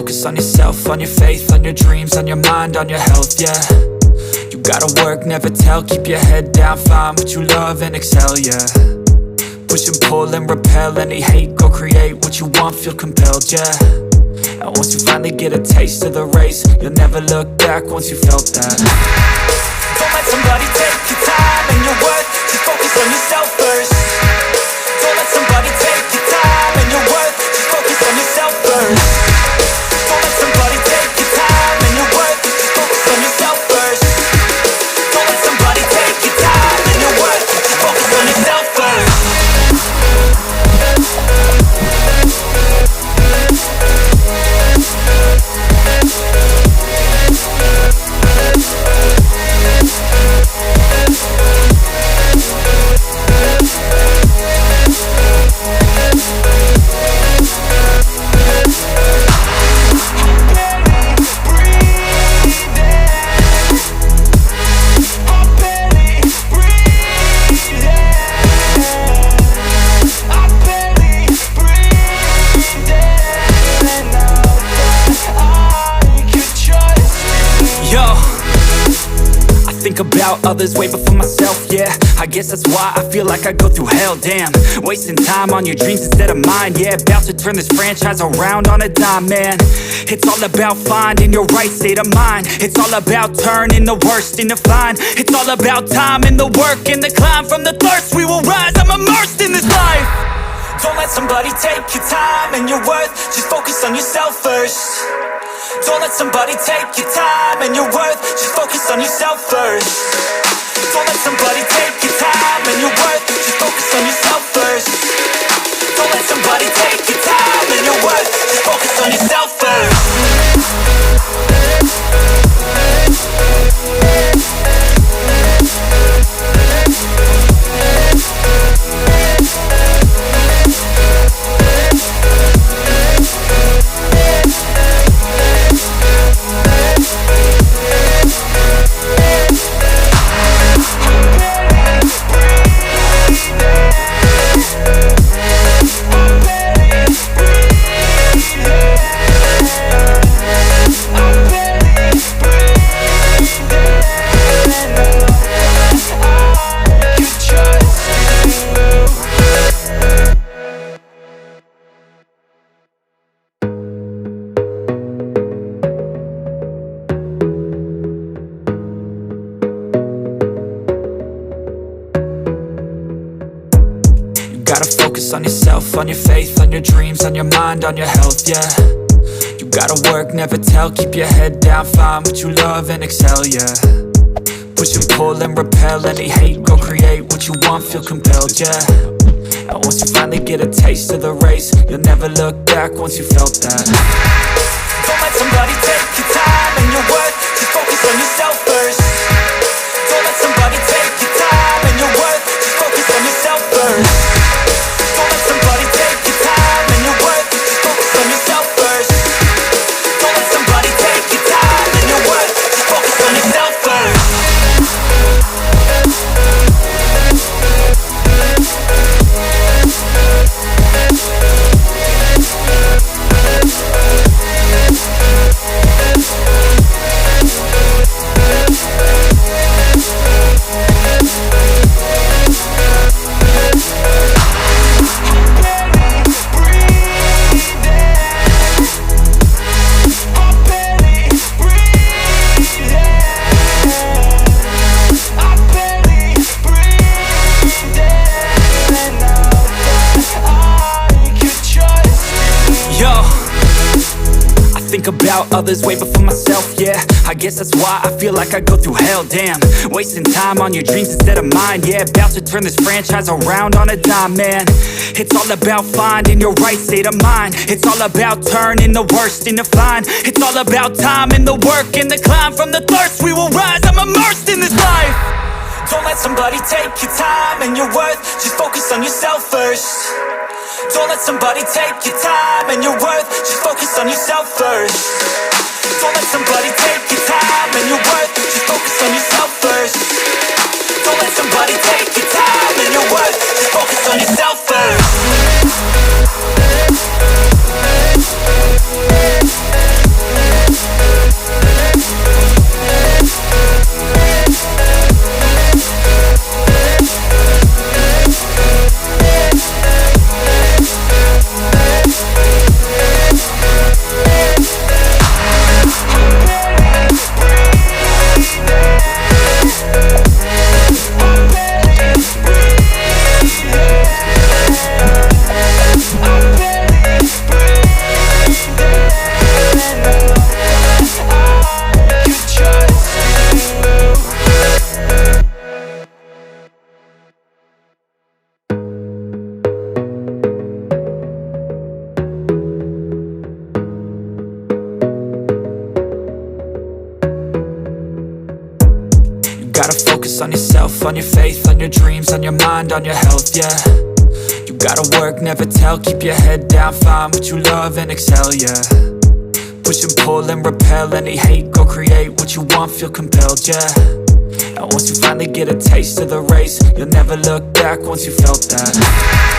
focus on yourself, on your faith, on your dreams, on your mind, on your health, yeah. You gotta work, never tell, keep your head down, find what you love and excel, yeah. Push and pull and repel any hate, go create what you want, feel compelled, yeah. And once you finally get a taste of the race, you'll never look back once you felt that. Don't let somebody take your time and your worth, just focus on yourself first. Don't let somebody take your time and your worth, just focus on yourself first. Don't let somebody take your time and your worth, just focus on yourself first. Don't let somebody take your time and your worth, just focus on yourself first. About others way before myself, yeah. I guess that's why I feel like I go through hell, damn. Wasting time on your dreams instead of mine, yeah. About to turn this franchise around on a dime, man. It's all about finding your right state of mind. It's all about turning the worst into fine. It's all about time and the work and the climb. From the thirst we will rise, I'm immersed in this life. Don't let somebody take your time and your worth, just focus on yourself first. Don't let somebody take your time and your worth, just focus on yourself first. Don't let somebody take your time and your worth, just focus on yourself first. Don't let somebody take your time and your worth, just focus on yourself first. On yourself, on your faith, on your dreams, on your mind, on your health, yeah. You gotta work, never tell, keep your head down, find what you love and excel, yeah. Push and pull and repel any hate, go create what you want, feel compelled, yeah. And once you finally get a taste of the race, you'll never look back once you felt that. Don't let somebody take your time and your worth, just focus on yourself first. Don't let somebody take your time and your worth, just focus on yourself first. Don't let somebody take your time and your worth, just focus on yourself first. Don't let somebody take your time and your worth, just focus on yourself first. About others way before myself, yeah. I guess that's why I feel like I go through hell, damn. Wasting time on your dreams instead of mine, yeah. About to turn this franchise around on a dime, man. It's all about finding your right state of mind. It's all about turning the worst into fine. It's all about time and the work and the climb. From the thirst we will rise, I'm immersed in this life. Don't let somebody take your time and your worth, just focus on yourself first. Don't let somebody take your time and your worth, just focus on yourself first. Don't let somebody take your time and your worth, just focus on yourself first. Don't let somebody take your time and your worth, just focus on yourself first. gotta focus on yourself, on your faith, on your dreams, on your mind, on your health, yeah. You gotta work, never tell, keep your head down, find what you love and excel, yeah. Push and pull and repel any hate, go create what you want, feel compelled, yeah. And once you finally get a taste of the race, you'll never look back once you felt that.